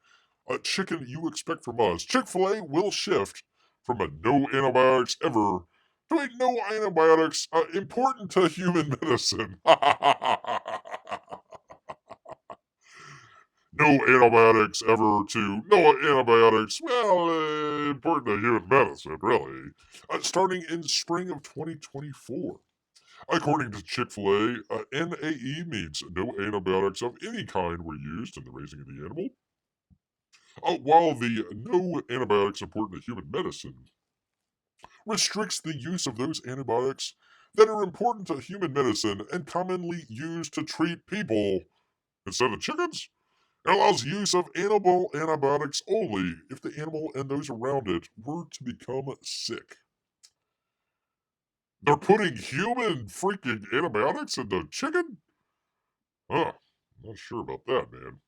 chicken you expect from us, Chick-fil-A will shift from a no antibiotics ever to a no antibiotics important to human medicine. No antibiotics ever to no antibiotics, well, important to human medicine, really. Starting in spring of 2024. According to Chick-fil-A, NAE means no antibiotics of any kind were used in the raising of the animal. While the no antibiotics important to human medicine restricts the use of those antibiotics that are important to human medicine and commonly used to treat people instead of chickens. It allows use of animal antibiotics only if the animal and those around it were to become sick. They're putting human freaking antibiotics into chicken? Huh. Not sure about that, man.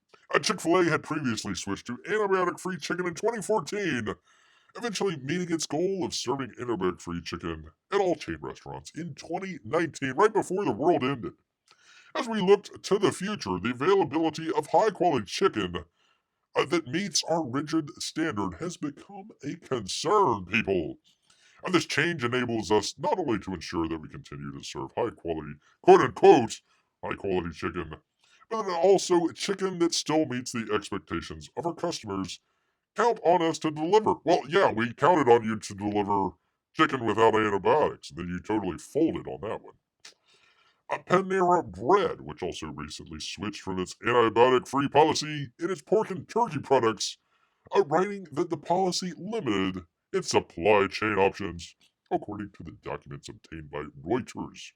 Chick-fil-A had previously switched to antibiotic-free chicken in 2014, eventually meeting its goal of serving antibiotic-free chicken at all chain restaurants in 2019, right before the world ended. As we looked to the future, the availability of high-quality chicken that meets our rigid standard has become a concern, people. And this change enables us not only to ensure that we continue to serve high quality, quote unquote, high quality chicken, but then also chicken that still meets the expectations of our customers. Count on us to deliver. Well, yeah, we counted on you to deliver chicken without antibiotics, and then you totally folded on that one. Panera Bread, which also recently switched from its antibiotic-free policy in its pork and turkey products, writing that the policy limited its supply chain options, according to the documents obtained by Reuters.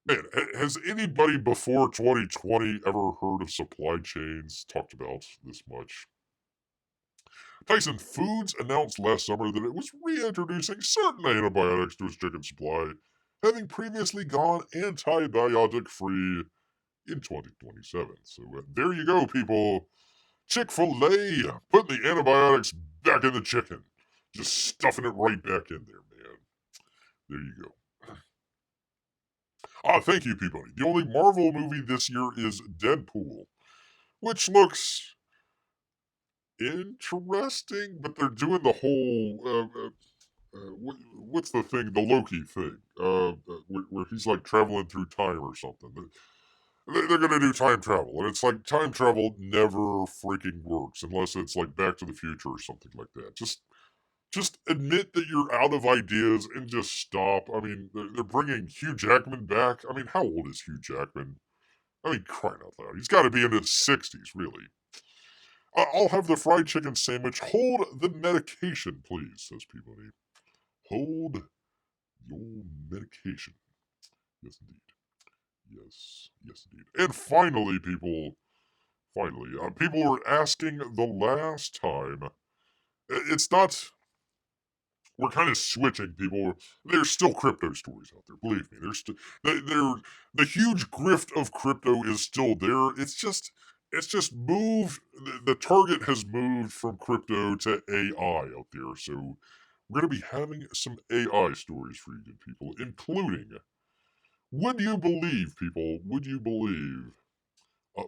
Man, has anybody before 2020 ever heard of supply chains talked about this much? Tyson Foods announced last summer that it was reintroducing certain antibiotics to its chicken supply, having previously gone antibiotic free in 2027. So there you go, people. Chick-fil-A putting the antibiotics back in the chicken. Just stuffing it right back in there, man. There you go. Thank you, Peabody. The only Marvel movie this year is Deadpool, which looks interesting, but they're doing the whole what's the thing? The Loki thing, where he's like traveling through time or something. They're gonna do time travel, and it's like time travel never freaking works unless it's like Back to the Future or something like that. Just admit that you're out of ideas and just stop. I mean, they're bringing Hugh Jackman back. I mean, how old is Hugh Jackman? I mean, crying out loud. He's got to be in his 60s, really. I'll have the fried chicken sandwich. Hold the medication, please, says Peabody. Hold your medication. Yes, indeed. Yes, indeed. And finally, people, people were asking the last time. It's not. We're kind of switching, people. There's still crypto stories out there. Believe me, the huge grift of crypto is still there. It's just moved. The target has moved from crypto to AI out there. So we're going to be having some AI stories for you good people, including, would you believe, people, would you believe,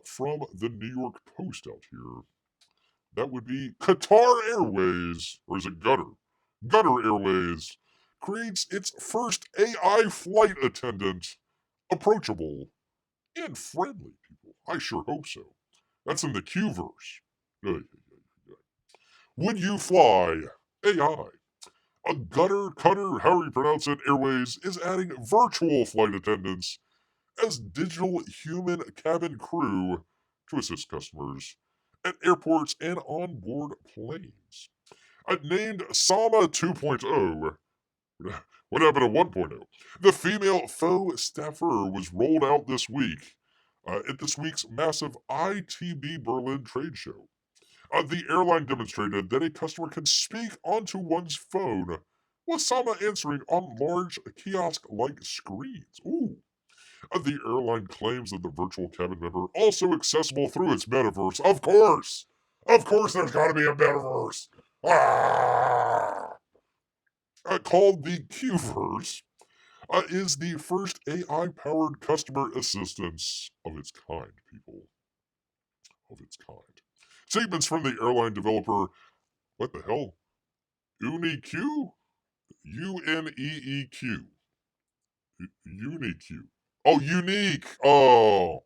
from the New York Post out here, that would be Qatar Airways, or is it Gutter? Gutter Airways creates its first AI flight attendant, approachable and friendly, people. I sure hope so. That's in the Q-verse. Would you fly AI? A Gutter, Cutter, however you pronounce it, Airways is adding virtual flight attendants as digital human cabin crew to assist customers at airports and on board planes. Named Sama 2.0, what happened to 1.0? The female faux staffer was rolled out this week at this week's massive ITB Berlin trade show. The airline demonstrated that a customer can speak onto one's phone with Sama answering on large kiosk-like screens. Ooh. The airline claims that the virtual cabin member also accessible through its metaverse. Of course! Of course there's got to be a metaverse! Ah! Called the Qverse, is the first AI-powered customer assistance of its kind, people. Of its kind. Statements from the airline developer, what the hell? UNEQ? UNEEQ. UNEQ. Oh, unique! Oh!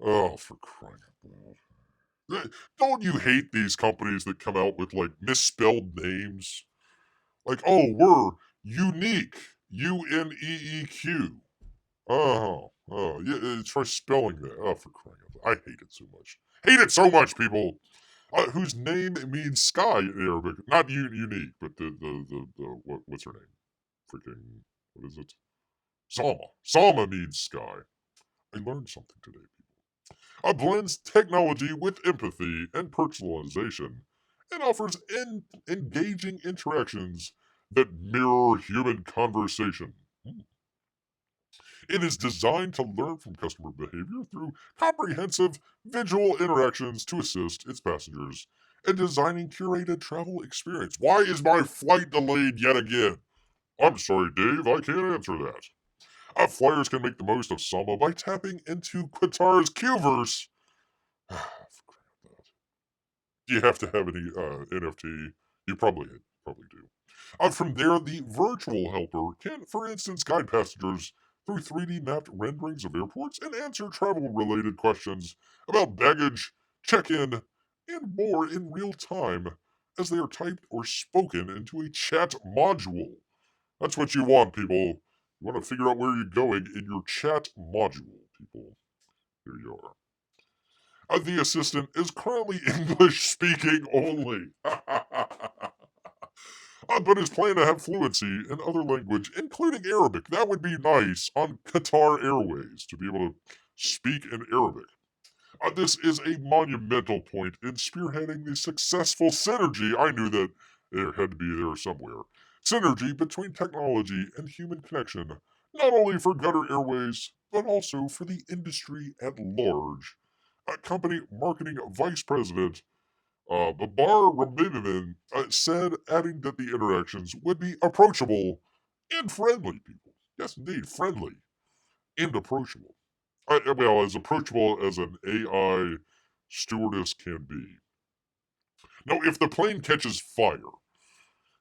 Oh, for crying out loud. Don't you hate these companies that come out with, like, misspelled names? Like, oh, we're unique. UNEEQ. Yeah, try spelling that. Oh, for crying out loud. I hate it so much. Hate it so much, people! Whose name means sky in Arabic. Not unique, but what's her name? Freaking, what is it? Sama. Sama means sky. I learned something today, people. Blends technology with empathy and personalization, and offers engaging interactions that mirror human conversation. It is designed to learn from customer behavior through comprehensive visual interactions to assist its passengers in designing curated travel experience. Why is my flight delayed yet again? I'm sorry, Dave, I can't answer that. Flyers can make the most of Sama by tapping into Qatar's Qverse. Do you have to have any NFT? You probably do. From there, the virtual helper can, for instance, guide passengers through 3D mapped renderings of airports and answer travel-related questions about baggage, check-in, and more in real time as they are typed or spoken into a chat module. That's what you want, people. You want to figure out where you're going in your chat module, people. Here you are. The assistant is currently English speaking only. But is planning to have fluency in other language, including Arabic. That would be nice on Qatar Airways to be able to speak in Arabic. This is a monumental point in spearheading the successful synergy. I knew that it had to be there somewhere. Synergy between technology and human connection, not only for Qatar Airways, but also for the industry at large. Company marketing vice president Babar Rabibiman said, adding that the interactions would be approachable and friendly, people. Yes, indeed, friendly and approachable. Well, as approachable as an AI stewardess can be. Now, if the plane catches fire,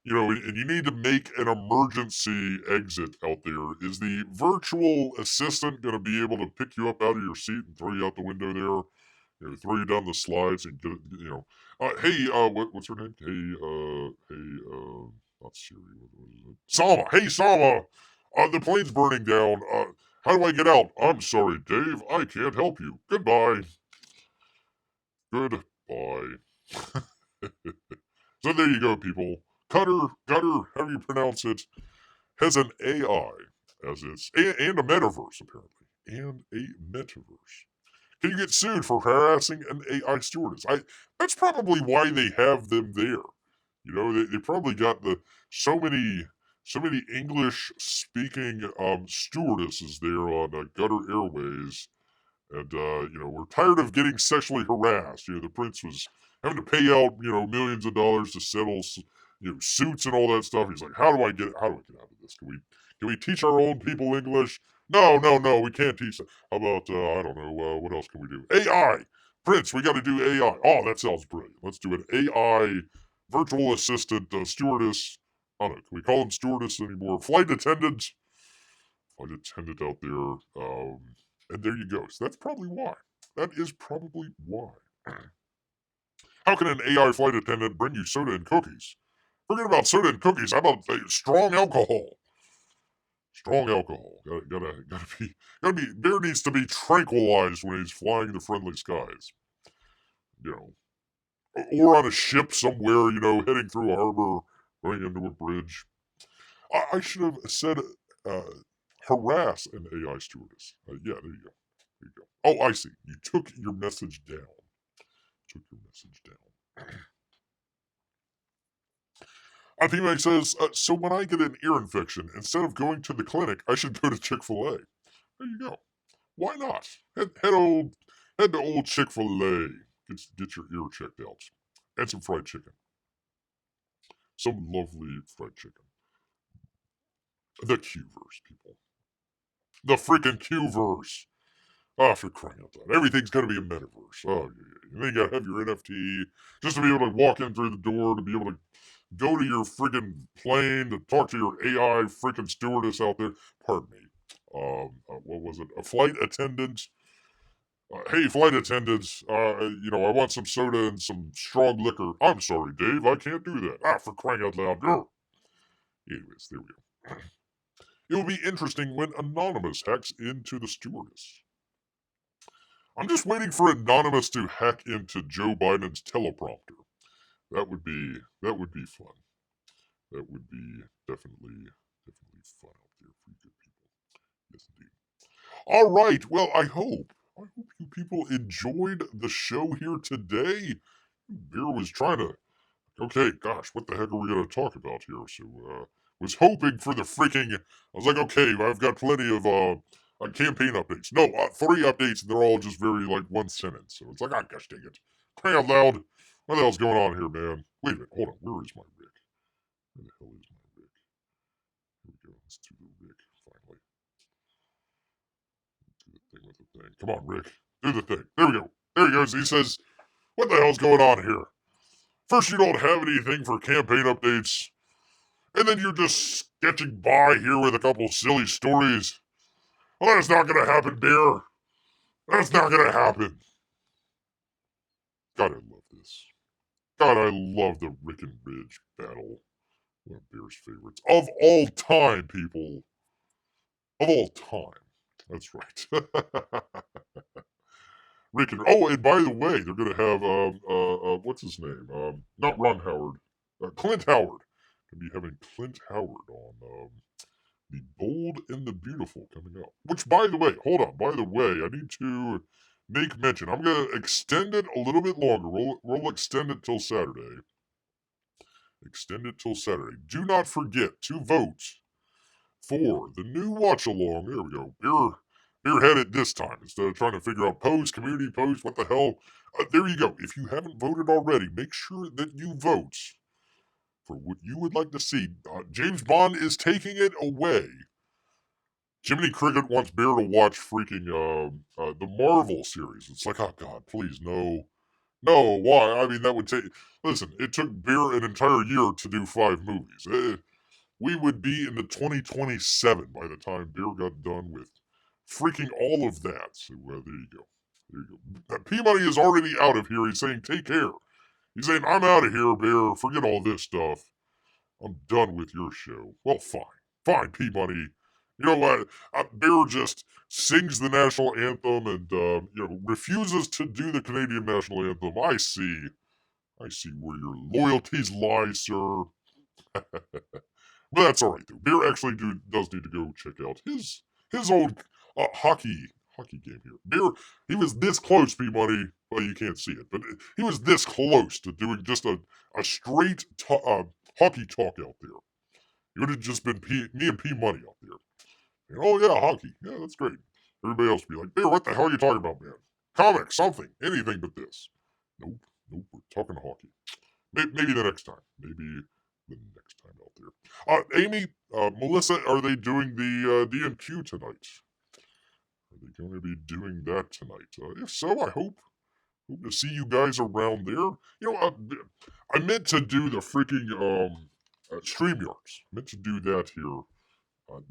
and you need to make an emergency exit out there, is the virtual assistant going to be able to pick you up out of your seat and throw you out the window there? Throw you down the slides and get, hey, what's her name? Not Siri. What is it? Sama. Hey, Sama. The plane's burning down. How do I get out? I'm sorry, Dave. I can't help you. Goodbye. Goodbye. So there you go, people. Gutter, how do you pronounce it? Has an AI as its, and a metaverse, apparently. And a metaverse. Can you get sued for harassing an AI stewardess? That's probably why they have them there. They probably got so many English speaking stewardesses there on Qatar Airways, and we're tired of getting sexually harassed. The prince was having to pay out millions of dollars to settle suits and all that stuff. He's like, how do I get out of this? Can we teach our own people English? No, we can't teach them. How about I don't know, what else can we do? AI, Prince, we got to do AI. Oh, that sounds brilliant. Let's do an AI virtual assistant stewardess. I don't know. Can we call them stewardess anymore? Flight attendant out there. And there you go. So that's probably why. That is probably why. How can an AI flight attendant bring you soda and cookies? Forget about soda and cookies. How about strong alcohol? Strong alcohol. Gotta be. Bear needs to be tranquilized when he's flying the friendly skies. Or on a ship somewhere. Heading through a harbor, going into a bridge. I should have said harass an AI stewardess. Yeah, there you go. Oh, I see. You took your message down. Female says, so when I get an ear infection, instead of going to the clinic, I should go to Chick-fil-A. There you go. Why not? Head to old Chick-fil-A. Get your ear checked out. And some fried chicken. Some lovely fried chicken. The Qverse, people. The freaking Qverse. Oh, for crying out loud. Everything's going to be a metaverse. Oh, yeah. And then you got to have your NFT just to be able to walk in through the door, to be able to go to your freaking plane, to talk to your AI freaking stewardess out there. Pardon me. What was it? A flight attendant. Hey, flight attendants, I want some soda and some strong liquor. I'm sorry, Dave, I can't do that. For crying out loud. Grr. Anyways, there we go. It will be interesting when Anonymous hacks into the stewardess. I'm just waiting for Anonymous to hack into Joe Biden's teleprompter. That would be fun. That would be definitely fun out there for you good people. Yes, indeed. All right. Well, I hope you people enjoyed the show here today. Beer was trying to. Okay, gosh, what the heck are we going to talk about here? So, was hoping for the freaking. I was like, okay, I've got plenty of campaign updates. No, 3 updates, and they're all just very, like, one sentence. So it's like, oh, gosh dang it. Crying out loud. What the hell's going on here, man? Wait a minute. Hold on. Where is my Rick? Where the hell is my Rick? Here we go. Let's do the Rick, finally. Do the thing with the thing. Come on, Rick. Do the thing. There we go. There he goes. He says, what the hell's going on here? First, you don't have anything for campaign updates, and then you're just sketching by here with a couple silly stories. Well, that's not going to happen, Bear. That's not going to happen. God, I love this. God, I love the Rick and Ridge battle. One of Bear's favorites. Of all time, people. Of all time. That's right. Rick and... Oh, and by the way, they're going to have, what's his name? Not Ron Howard. Clint Howard. Going to be having Clint Howard on, The Bold and the Beautiful coming up. Which, by the way, hold on. By the way, I need to make mention. I'm going to extend it a little bit longer. We'll extend it till Saturday. Extend it till Saturday. Do not forget to vote for the new watch-along. There we go. Beer had it this time. Instead of trying to figure out post, community post, what the hell. There you go. If you haven't voted already, make sure that you vote for what you would like to see. James Bond is taking it away. Jiminy Cricket wants Bear to watch freaking the Marvel series. It's like, oh God, please, no. No, why? I mean, that would take... Listen, it took Bear an entire year to do 5 movies. We would be in the 2027 by the time Bear got done with freaking all of that. So, there you go. There you go. P-Money is already out of here. He's saying, take care. He's saying, I'm out of here, Bear. Forget all this stuff. I'm done with your show. Well, fine. Fine, P-Money. You know what? Bear just sings the national anthem and, refuses to do the Canadian national anthem. I see where your loyalties lie, sir. But that's all right, though. Bear actually does need to go check out his old hockey game here. Bear, he was this close, P-Money. Well, you can't see it, but he was this close to doing just a straight hockey talk out there. It would have just been me and P-Money out there. And, oh, yeah, hockey. Yeah, that's great. Everybody else would be like, Bear, what the hell are you talking about, man? Comics, something, anything but this. Nope, we're talking hockey. Maybe the next time. Maybe the next time out there. Amy, Melissa, are they doing the D&Q tonight? Are they going to be doing that tonight? If so, I hope to see you guys around there. You know, I meant to do the freaking StreamYards. Meant to do that here.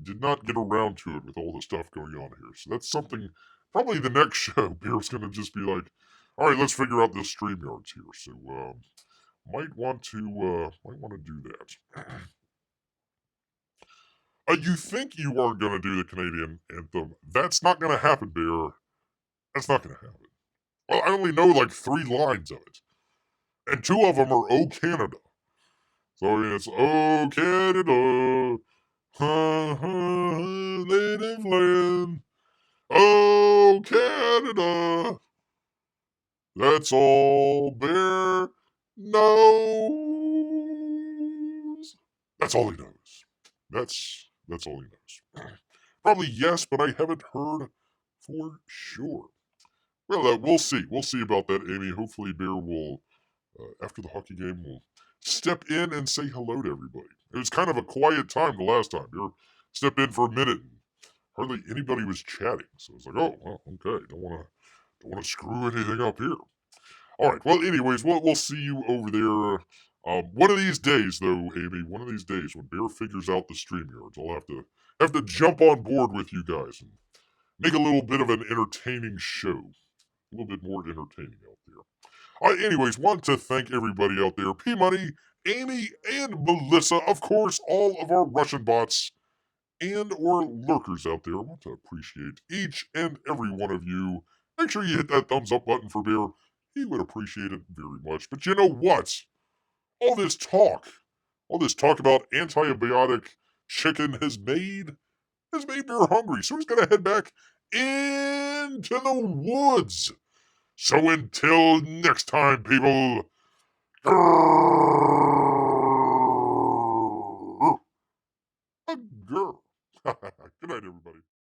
Did not get around to it with all the stuff going on here. So that's something, probably the next show, Bear's going to just be like, all right, let's figure out this StreamYards here. So, might want to do that. You think you are going to do the Canadian anthem. That's not going to happen, Bear. That's not going to happen. Well, I only know like 3 lines of it. And 2 of them are Oh Canada. So it's Oh Canada, native land. Oh Canada, that's all Bear knows. That's all he knows. That's all he knows. Probably yes, but I haven't heard for sure. Well, we'll see. We'll see about that, Amy. Hopefully Bear will, after the hockey game, will step in and say hello to everybody. It was kind of a quiet time the last time. Bear stepped in for a minute and hardly anybody was chatting. So it's like, oh, well, okay. Don't want to screw anything up here. All right. Well, anyways, we'll see you over there. One of these days, though, Amy. One of these days, when Bear figures out the StreamYards, I'll have to jump on board with you guys and make a little bit of an entertaining show. A little bit more entertaining out there. Anyways, want to thank everybody out there. P-Money, Amy, and Melissa. Of course, all of our Russian bots and or lurkers out there. I want to appreciate each and every one of you. Make sure you hit that thumbs up button for Bear. He would appreciate it very much. But you know what? All this talk about antibiotic chicken has made Bear hungry. So he's going to head back into the woods. So until next time, people. Grrr, a girl. Good night, everybody.